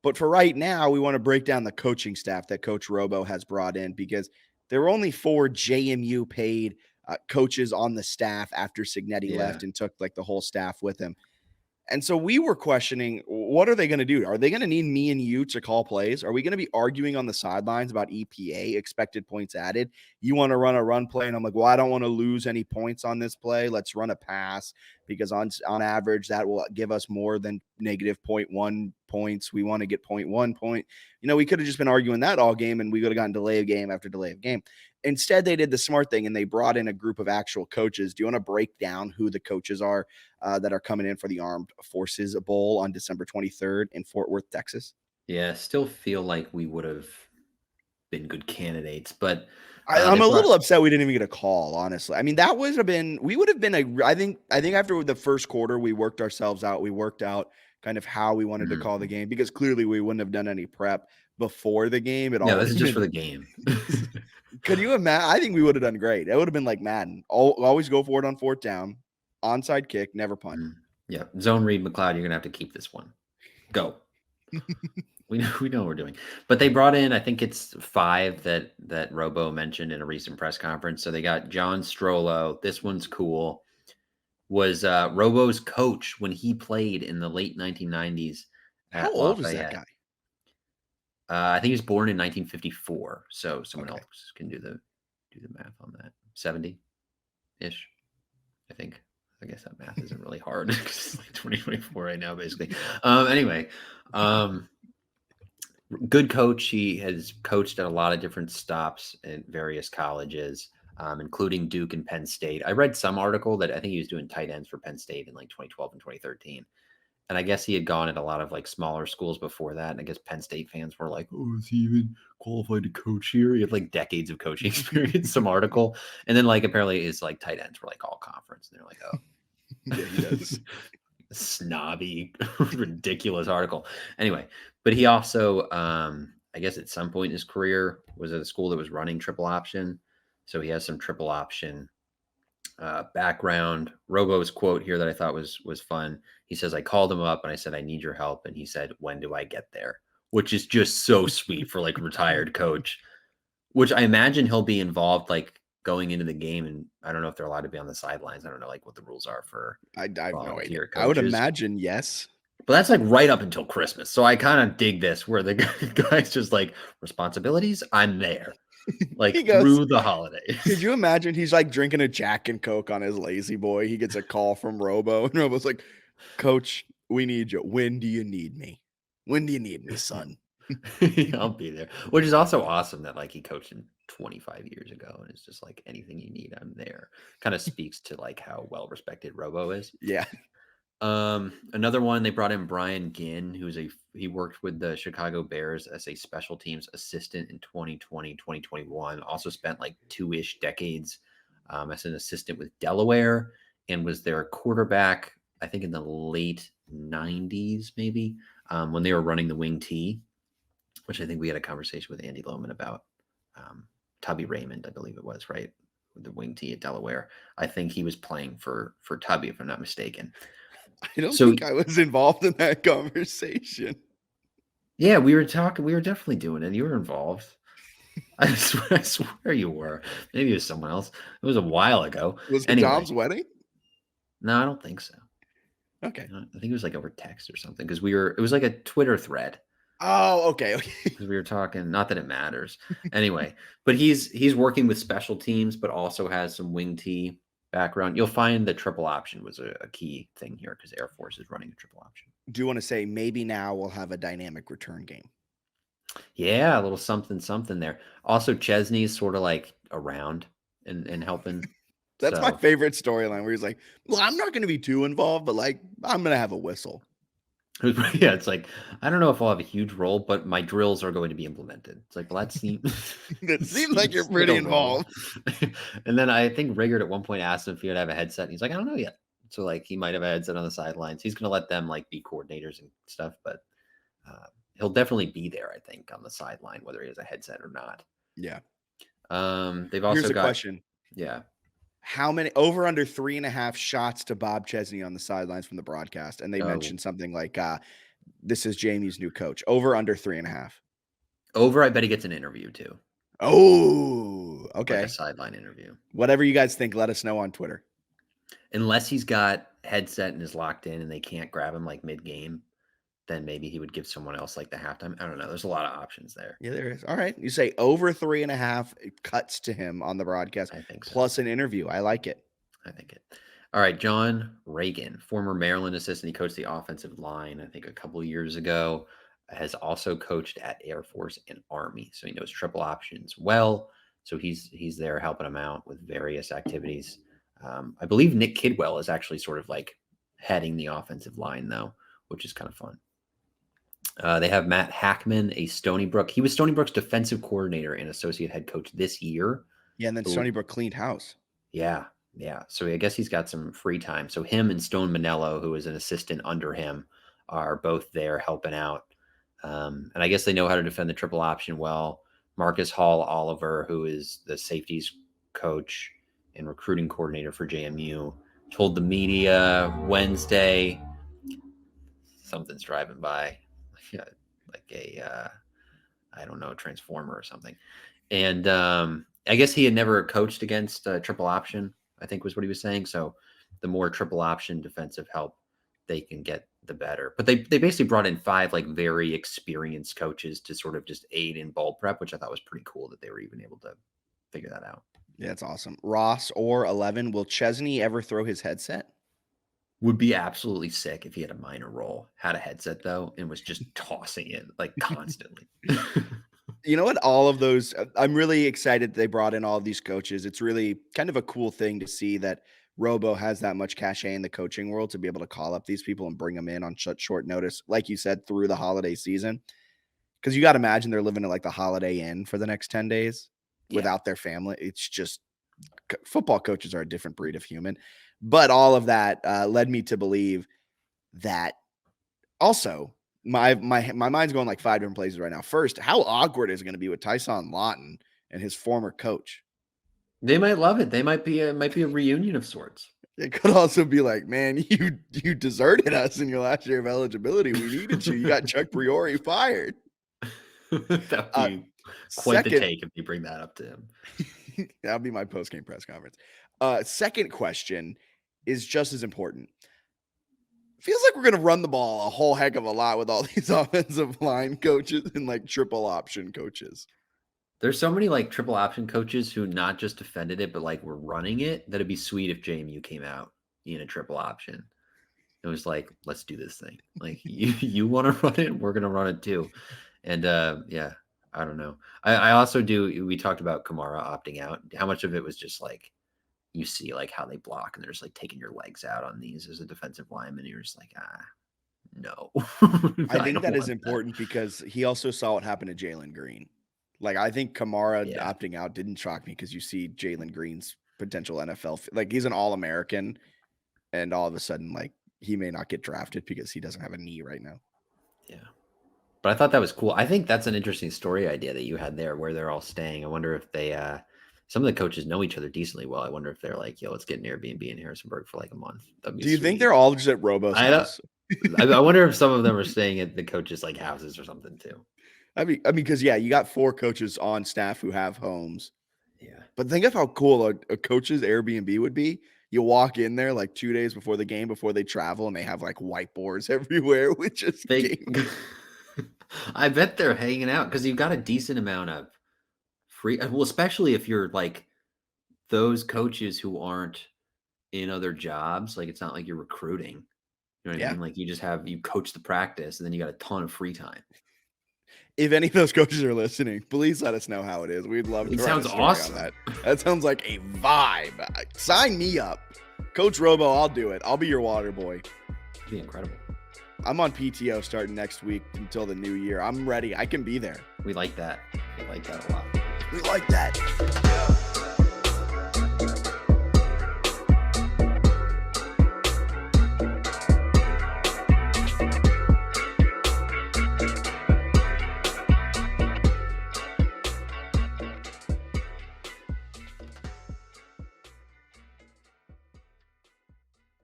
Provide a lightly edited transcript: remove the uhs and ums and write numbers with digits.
But for right now, we want to break down the coaching staff that Coach Robo has brought in, because there were only 4 JMU paid coaches on the staff after Cignetti Yeah. left and took like the whole staff with him. And so we were questioning, what are they going to do? Are they going to need me and you to call plays? Are we going to be arguing on the sidelines about EPA, expected points added? You want to run a run play, and I'm like, well, I don't want to lose any points on this play. Let's run a pass, because on average that will give us more than negative 0.1 points. We want to get 0.1 point. We could have just been arguing that all game, and we would have gotten delay of game after delay of game. Instead, they did the smart thing and they brought in a group of actual coaches. Do you want to break down who the coaches are that are coming in for the Armed Forces Bowl on December 23rd in Fort Worth, Texas? Yeah, still feel like we would have been good candidates, but I'm they a brought little upset we didn't even get a call, honestly. I mean, that would have been, we would have been I think after the first quarter, we worked ourselves out. We worked out kind of how we wanted to call the game, because clearly we wouldn't have done any prep before the game. It yeah, all would this is have just for been. the game. Could you imagine? I think we would have done great. It would have been like Madden. Always go for it on fourth down, onside kick, never punt. Yeah, zone read McLeod. You're gonna have to keep this one. Go. We know what we're doing. But they brought in, I think it's 5 that Robo mentioned in a recent press conference. So they got John Strollo. This one's cool. Was Robo's coach when he played in the late 1990s How at old is that Lafayette. guy? I think he was born in 1954. So someone Okay. else can do the math on that. 70-ish, I think. I guess that math isn't really hard because it's like 2024 right now, basically. Anyway, good coach. He has coached at a lot of different stops at various colleges, including Duke and Penn State. I read some article that I think he was doing tight ends for Penn State in like 2012 and 2013. And I guess he had gone at a lot of like smaller schools before that. And I guess Penn State fans were like, oh, is he even qualified to coach here? He had like decades of coaching experience, some article. And then like apparently his like tight ends were like all conference. And they're like, oh. Yeah, he does. Snobby, ridiculous article. Anyway, but he also, I guess at some point in his career was at a school that was running triple option. So he has some triple option background. Robo's quote here that I thought was fun. He says, I called him up and I said, I need your help. And he said, when do I get there? Which is just so sweet for like a retired coach, which I imagine he'll be involved like going into the game. And I don't know if they're allowed to be on the sidelines. I don't know like what the rules are for I have no idea. volunteer I would coaches. imagine yes. But that's like right up until Christmas. So I kind of dig this where the guy's just like, responsibilities, I'm there. Like He goes, through the holidays. could you imagine he's like drinking a Jack and Coke on his lazy boy? He gets a call from Robo, and Robo's like, Coach, we need you. When do you need me? When do you need me, son? I'll be there. Which is also awesome that like he coached him 25 years ago and it's just like anything you need, I'm there. Kind of speaks to like how well respected Robo is. Yeah. Another one, they brought in Brian Ginn, he worked with the Chicago Bears as a special teams assistant in 2020, 2021. Also spent like 2-ish decades as an assistant with Delaware and was their quarterback, I think in the late 90s, maybe, when they were running the wing T, which I think we had a conversation with Andy Lohman about. Tubby Raymond, I believe it was, right? With the wing T at Delaware. I think he was playing for Tubby, if I'm not mistaken. I don't think I was involved in that conversation. Yeah, we were definitely doing it. You were involved. I swear you were. Maybe it was someone else. It was a while ago. Was it Anyway. Dom's wedding? No, I don't think so. Okay. I think it was like over text or something because it was like a Twitter thread. Oh, okay. Because we were talking, not that it matters. Anyway, but he's working with special teams, but also has some wing T background. You'll find the triple option was a key thing here because Air Force is running a triple option. Do you want to say maybe now we'll have a dynamic return game? Yeah, a little something there. Also, Chesney's sort of like around and helping. That's my favorite storyline where he's like, well, I'm not going to be too involved, but like, I'm going to have a whistle. Yeah, it's like, I don't know if I'll have a huge role, but my drills are going to be implemented. It's like, well, that seems like you're pretty involved. And then I think Riggert at one point asked him if he would have a headset. And he's like, I don't know yet. So like he might have a headset on the sidelines. He's going to let them like be coordinators and stuff, but he'll definitely be there, I think, on the sideline, whether he has a headset or not. Yeah. They've also got question. Yeah. How many over under 3.5 shots to Bob Chesney on the sidelines from the broadcast? And they mentioned something like this is JMU's new coach. Over under 3.5. Over, I bet he gets an interview too. Oh, Like okay. a sideline interview. Whatever you guys think, let us know on Twitter. Unless he's got headset and is locked in and they can't grab him like mid-game, then maybe he would give someone else like the halftime. I don't know. There's a lot of options there. Yeah, there is. All right. You say over 3.5. It cuts to him on the broadcast. I think so. Plus an interview. I like it. I think it. All right. John Reagan, former Maryland assistant. He coached the offensive line, I think, a couple of years ago. Has also coached at Air Force and Army. So he knows triple options well. So he's there helping him out with various activities. I believe Nick Kidwell is actually sort of like heading the offensive line, though, which is kind of fun. They have Matt Hackman, a Stony Brook. He was Stony Brook's defensive coordinator and associate head coach this year. Yeah, and then Stony Brook cleaned house. Yeah. So I guess he's got some free time. So him and Stone Manello, who is an assistant under him, are both there helping out. And I guess they know how to defend the triple option well. Marcus Hall Oliver, who is the safeties coach and recruiting coordinator for JMU, told the media Wednesday, something's driving by, like a, I don't know, transformer or something. And I guess he had never coached against triple option, I think was what he was saying. So the more triple option defensive help they can get, the better. But they basically brought in 5 like very experienced coaches to sort of just aid in bowl prep, which I thought was pretty cool that they were even able to figure that out. Yeah, that's awesome. Ross or 11, will Chesney ever throw his headset? Would be absolutely sick if he had a minor role, had a headset though, and was just tossing it like constantly. You know what? All of those, I'm really excited they brought in all of these coaches. It's really kind of a cool thing to see that Robo has that much cachet in the coaching world to be able to call up these people and bring them in on such short notice, like you said, through the holiday season. Because you got to imagine they're living at like the Holiday Inn for the next 10 days without their family. It's just football coaches are a different breed of human. But all of that led me to believe that also my mind's going like 5 different places right now. First, how awkward is it going to be with Tyson Lawton and his former coach? They might love it. They might be a reunion of sorts. It could also be like, man, you deserted us in your last year of eligibility. We needed you. You got Chuck Priori fired. That would be quite the take if you bring that up to him. That'll be my post-game press conference. Second question is just as important. Feels like we're going to run the ball a whole heck of a lot with all these offensive line coaches and like triple option coaches. There's so many like triple option coaches who not just defended it, but like were running it. That'd be sweet if JMU came out in a triple option. It was like, let's do this thing. Like you want to run it, we're going to run it too. And yeah, I don't know. I also do. We talked about Kamara opting out. How much of it was just like, you see like how they block and they're just like taking your legs out on these as a defensive lineman. You're just like, no. I think that is important because he also saw what happened to Jalen Green. Like, I think Kamara opting out didn't shock me because you see Jalen Green's potential NFL. Like, he's an All-American, and all of a sudden, like, he may not get drafted because he doesn't have a knee right now. Yeah. But I thought that was cool. I think that's an interesting story idea that you had there where they're all staying. I wonder if they some of the coaches know each other decently well. I wonder if they're like, yo, let's get an Airbnb in Harrisonburg for like a month. Do you think they're all just at Robo's house? I wonder if some of them are staying at the coaches' like houses or something too. I mean, because you got 4 coaches on staff who have homes. Yeah. But think of how cool a coach's Airbnb would be. You walk in there like 2 days before the game, before they travel, and they have like whiteboards everywhere with just games. I bet they're hanging out because you've got a decent amount of free. Well, especially if you're like those coaches who aren't in other jobs. Like it's not like you're recruiting. You know what I mean? Like you coach the practice, and then you got a ton of free time. If any of those coaches are listening, please let us know how it is. We'd love to. It sounds awesome. On that. That sounds like a vibe. Sign me up, Coach Robo. I'll do it. I'll be your water boy. It'd be incredible. I'm on PTO starting next week until the new year. I'm ready. I can be there. We like that. We like that a lot. We like that.